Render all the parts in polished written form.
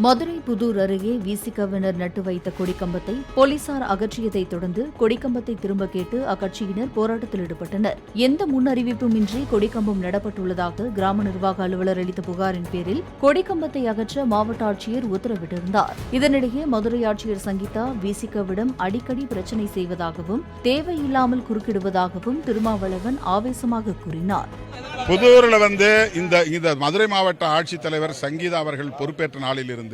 மதுரை புதூர் அருகே விசிகவினர் நட்டு வைத்த கொடிக்கம்பத்தை போலீசார் அகற்றியதைத் தொடர்ந்து கொடிக்கம்பத்தை திரும்ப கேட்டு அக்கட்சியினர் போராட்டத்தில் ஈடுபட்டனர். எந்த முன் அறிவிப்புமின்றி கொடிக்கம்பம் நடப்பட்டுள்ளதாக கிராம நிர்வாக அலுவலர் அளித்த புகாரின் பேரில் கொடிக்கம்பத்தை அகற்ற மாவட்ட ஆட்சியர் உத்தரவிட்டிருந்தார். இதனிடையே மதுரை ஆட்சியர் சங்கீதா விசிகவிடம் அடிக்கடி பிரச்சினை செய்வதாகவும் தேவையில்லாமல் குறுக்கிடுவதாகவும் திருமாவளவன் ஆவேசமாக கூறினார். புதூரில் இந்த மதுரை மாவட்ட ஆட்சித்தலைவர் சங்கீதா அவர்கள் பொறுப்பேற்ற நாளில் இருந்து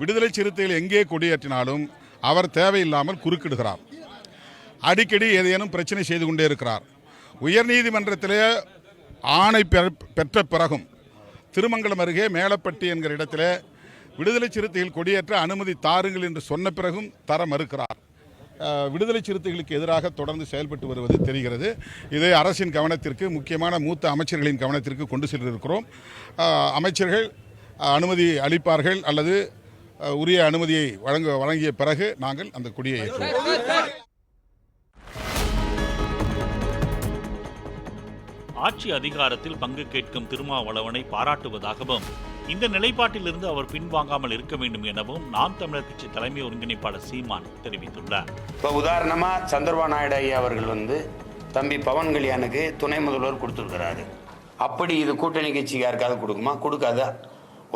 விடுதலை சிறுத்தைகள் எங்கே கொடியேற்றினாலும் அவர் தேவையில்லாமல் குறுக்கிடுகிறார். அடிக்கடி ஏதேனும் பிரச்சனை செய்து கொண்டே இருக்கிறார். உயர்நீதிமன்றத்திலே ஆணை பெற்ற பிறகும் திருமங்கலம் அருகே மேலப்பட்டி என்கிற இடத்திலே விடுதலை சிறுத்தைகள் கொடியேற்ற அனுமதி தாருங்கள் என்று சொன்ன பிறகும் தர மறுக்கிறார். விடுதலை சிறுத்தைகளுக்கு எதிராக தொடர்ந்து செயல்பட்டு வருவது தெரிகிறது. இதை அரசின் கவனத்திற்கு, முக்கியமான மூத்த அமைச்சர்களின் கவனத்திற்கு கொண்டு சென்றிருக்கிறோம். அமைச்சர்கள் அனுமதி அளிப்பார்கள் அல்லது உரிய அனுமதியை வழங்கிய பிறகு நாங்கள் அந்த கொடியை ஏற்றுவோம். ஆட்சி அதிகாரத்தில் பங்கு கேட்கும் திருமாவளவனை பாராட்டுவதாகவும் இந்த நிலைப்பாட்டிலிருந்து அவர் பின்வாங்காமல் இருக்க வேண்டும் எனவும் நாம் தமிழர் கட்சி தலைமை ஒருங்கிணைப்பாளர் சீமான் தெரிவித்துள்ளார். இப்போ உதாரணமா சந்திரபாபு நாயுடு ஐயா அவர்கள் தம்பி பவன் கல்யாணுக்கு துணை முதல்வர் கொடுத்துருக்கிறாரு. அப்படி இது கூட்டணி கட்சிக்கு யாருக்காவது கொடுக்குமா? கொடுக்காதா?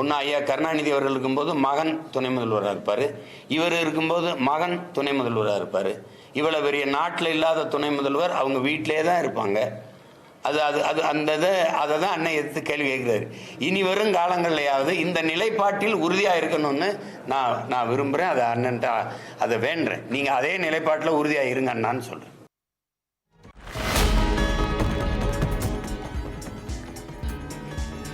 ஒன்று ஐயா கருணாநிதி அவர்கள் இருக்கும்போது மகன் துணை முதல்வராக இருப்பார், இவர் இருக்கும்போது மகன் துணை முதல்வராக இருப்பார். இவ்வளோ பெரிய நாட்டில் இல்லாத துணை முதல்வர் அவங்க வீட்டிலே தான் இருப்பாங்க. அதை தான் அண்ணன் எடுத்து கேள்வி கேட்கிறாரு. இனி வரும் காலங்கள்லையாவது இந்த நிலைப்பாட்டில் உறுதியாக இருக்கணும்னு நான் விரும்புகிறேன். அதை அண்ணன்ட்ட அதை வேண்டுறேன். நீங்கள் அதே நிலைப்பாட்டில் உறுதியாக இருங்க அண்ணான்னு சொல்கிறேன்.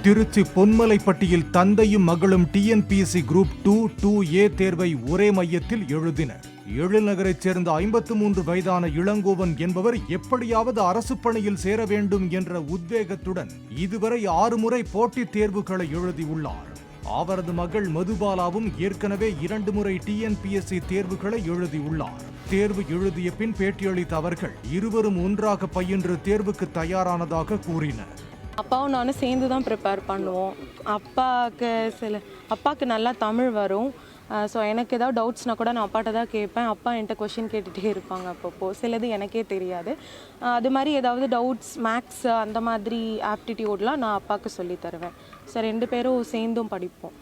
திருச்சி பொன்மலைப்பட்டியில் தந்தையும் மகளும் டிஎன்பிஎஸ்சி குரூப் 2-2A தேர்வை ஒரே மையத்தில் எழுதினர். எழில்நகரைச் சேர்ந்த 53 வயதான இளங்கோவன் என்பவர் எப்படியாவது அரசு பணியில் சேர வேண்டும் என்ற உத்வேகத்துடன் இதுவரை 6 முறை போட்டித் தேர்வுகளை எழுதியுள்ளார். அவரது மகள் மதுபாலாவும் ஏற்கனவே 2 முறை டிஎன்பிஎஸ்சி தேர்வுகளை எழுதியுள்ளார். தேர்வு எழுதிய பின் பேட்டியளித்த அவர்கள் இருவரும் ஒன்றாக பயின்று தேர்வுக்கு தயாரானதாக கூறினர். அப்பாவும் நானும் சேர்ந்து தான் ப்ரிப்பேர் பண்ணுவோம். அப்பாவுக்கு நல்லா தமிழ் வரும். ஸோ எனக்கு ஏதாவது டவுட்ஸ்னால் கூட நான் அப்பாட்ட தான் கேட்பேன். அப்பா என்கிட்ட கொஷின் கேட்டுகிட்டே இருப்பாங்க. அப்பப்போ சிலது எனக்கே தெரியாது. அது மாதிரி ஏதாவது டவுட்ஸ், மேக்ஸ் அந்த மாதிரி ஆப்டிடியூட்லாம் நான் அப்பாவுக்கு சொல்லி தருவேன். ஸோ 2 பேரும் சேர்ந்தும் படிப்போம்.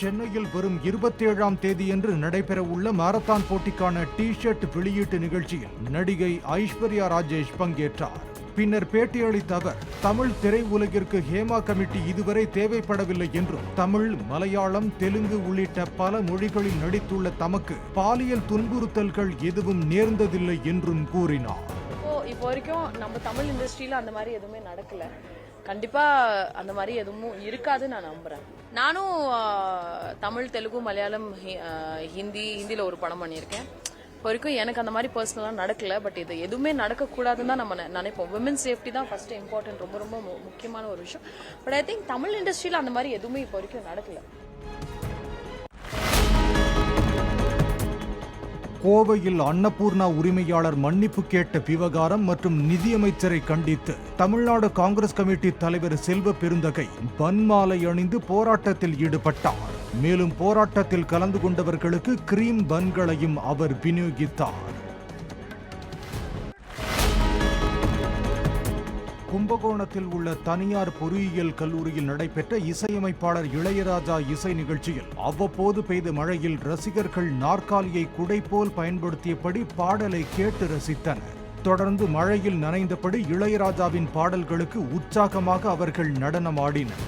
சென்னையில் வரும் 27ஆம் தேதியன்று நடைபெறவுள்ள மாரத்தான் போட்டிக்கான டி-ஷர்ட் வெளியீட்டு நிகழ்ச்சியில் நடிகை ஐஸ்வர்யா ராஜேஷ் பங்கேற்றார். பின்னர் பேட்டியளித்த அவர் தமிழ் திரையுலகிற்கு ஹேமா கமிட்டி இதுவரை தேவைப்படவில்லை என்றும் தமிழ், மலையாளம், தெலுங்கு உள்ளிட்ட பல மொழிகளில் நடித்துள்ள தமக்கு பாலியல் துன்புறுத்தல்கள் எதுவும் நேர்ந்ததில்லை என்றும் கூறினார். இப்போ வரைக்கும் நம்ம தமிழ் இண்டஸ்ட்ரியில அந்த மாதிரி எதுவுமே நடக்கல. கண்டிப்பா அந்த மாதிரி எதுவும் இருக்காதுன்னு நான் நம்புறேன். நானும் தமிழ், தெலுங்கு, மலையாளம், ஹிந்தியில ஒரு படம் பண்ணியிருக்கேன். இப்போ வரைக்கும் எனக்கு அந்த மாதிரி பர்சனலாக நடக்கல. பட் இது எதுவுமே நடக்கக்கூடாதுன்னு தான் நம்ம நினைப்போம். விமன் சேஃப்டி தான் ஃபர்ஸ்ட் இம்பார்ட்டன்ட், ரொம்ப ரொம்ப முக்கியமான ஒரு விஷயம். பட் ஐ திங்க் தமிழ் இண்டஸ்ட்ரியில் அந்த மாதிரி எதுவுமே இப்போ வரைக்கும் நடக்கல. கோவையில் அன்னபூர்ணா உரிமையாளர் மன்னிப்பு கேட்ட விவகாரம் மற்றும் நிதியமைச்சரை கண்டித்து தமிழ்நாடு காங்கிரஸ் கமிட்டி தலைவர் செல்வ பெருந்தகை பன்மாலை அணிந்து போராட்டத்தில் ஈடுபட்டார். மேலும் போராட்டத்தில் கலந்து கொண்டவர்களுக்கு கிரீம் பன்களையும் அவர் விநியோகித்தார். கும்பகோணத்தில் உள்ள தனியார் பொறியியல் கல்லூரியில் நடைபெற்ற இசையமைப்பாளர் இளையராஜா இசை நிகழ்ச்சியில் அவ்வப்போது பெய்த மழையில் ரசிகர்கள் நாற்காலியை குடை போல் பயன்படுத்தியபடி பாடலை கேட்டு ரசித்தனர். தொடர்ந்து மழையில் நனைந்தபடி இளையராஜாவின் பாடல்களுக்கு உற்சாகமாக அவர்கள் நடனமாடினர்.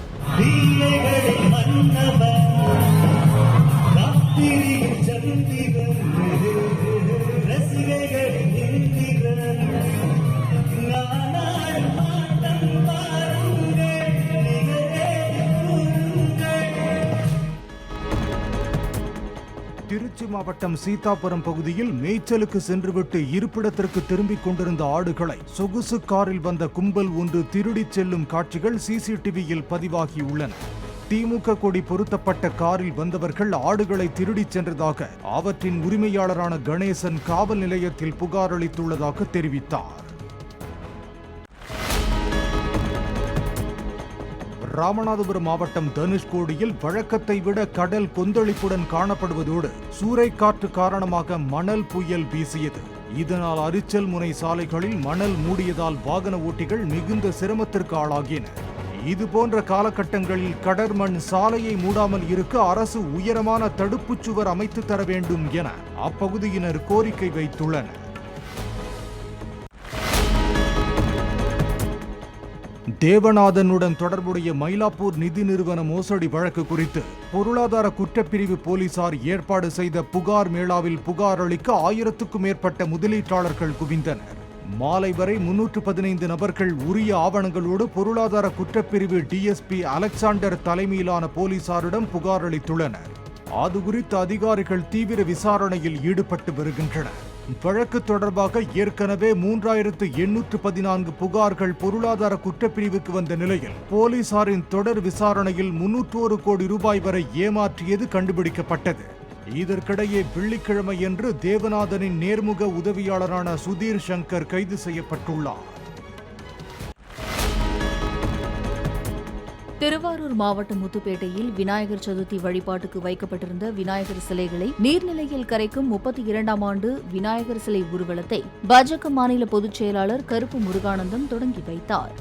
திருச்சி மாவட்டம் சீதாபுரம் பகுதியில் மேய்ச்சலுக்கு சென்றுவிட்டு இருப்பிடத்திற்கு திரும்பிக் கொண்டிருந்த ஆடுகளை சொகுசு காரில் வந்த கும்பல் ஒன்று திருடிச் செல்லும் காட்சிகள் சிசிடிவியில் பதிவாகியுள்ளன. திமுக கொடி பொருத்தப்பட்ட காரில் வந்தவர்கள் ஆடுகளை திருடிச் சென்றதாக அவற்றின் உரிமையாளரான கணேசன் காவல் நிலையத்தில் புகார் அளித்துள்ளதாக தெரிவித்தார். ராமநாதபுரம் மாவட்டம் தனுஷ்கோடியில் வழக்கத்தை விட கடல் கொந்தளிப்புடன் காணப்படுவதோடு சூறைக்காற்று காரணமாக மணல் புயல் வீசியது. இதனால் அரிச்சல் முனை சாலைகளில் மணல் மூடியதால் வாகன ஓட்டிகள் மிகுந்த சிரமத்திற்கு ஆளாகினர். இதுபோன்ற காலகட்டங்களில் கடற்மண் சாலையை மூடாமல் இருக்க அரசு உயரமான தடுப்புச் சுவர் அமைத்து தர வேண்டும் என அப்பகுதியினர் கோரிக்கை வைத்துள்ளனர். தேவநாதனுடன் தொடர்புடைய மயிலாப்பூர் நிதி நிறுவன மோசடி வழக்கு குறித்து பொருளாதார குற்றப்பிரிவு போலீசார் ஏற்பாடு செய்த புகார் மேளாவில் புகார் அளிக்க 1000க்கும் மேற்பட்ட முதலீட்டாளர்கள் குவிந்தனர். மாலை வரை 315 நபர்கள் உரிய ஆவணங்களோடு பொருளாதார குற்றப்பிரிவு டிஎஸ்பி அலெக்சாண்டர் தலைமையிலான போலீசாரிடம் புகார் அளித்துள்ளனர். அது குறித்து அதிகாரிகள் தீவிர விசாரணையில் ஈடுபட்டு வருகின்றனர். வழக்கு தொடர்பாக ஏற்கனவே 3814 புகார்கள் பொருளாதார குற்றப்பிரிவுக்கு வந்த நிலையில் போலீசாரின் தொடர் விசாரணையில் 301 கோடி ரூபாய் வரை ஏமாற்றியது கண்டுபிடிக்கப்பட்டது. இதற்கிடையே வெள்ளிக்கிழமையன்று தேவநாதனின் நேர்முக உதவியாளரான சுதீர் சங்கர் கைது செய்யப்பட்டுள்ளார். திருவாரூர் மாவட்டம் முத்துப்பேட்டையில் விநாயகர் சதுர்த்தி வழிபாட்டுக்கு வைக்கப்பட்டிருந்த விநாயகர் சிலைகளை நீர்நிலையில் கரைக்கும் 32ஆம் ஆண்டு விநாயகர் சிலை ஊர்வலத்தை பாஜக மாநில பொதுச் செயலாளர் கருப்பு முருகானந்தம் தொடங்கி வைத்தார்.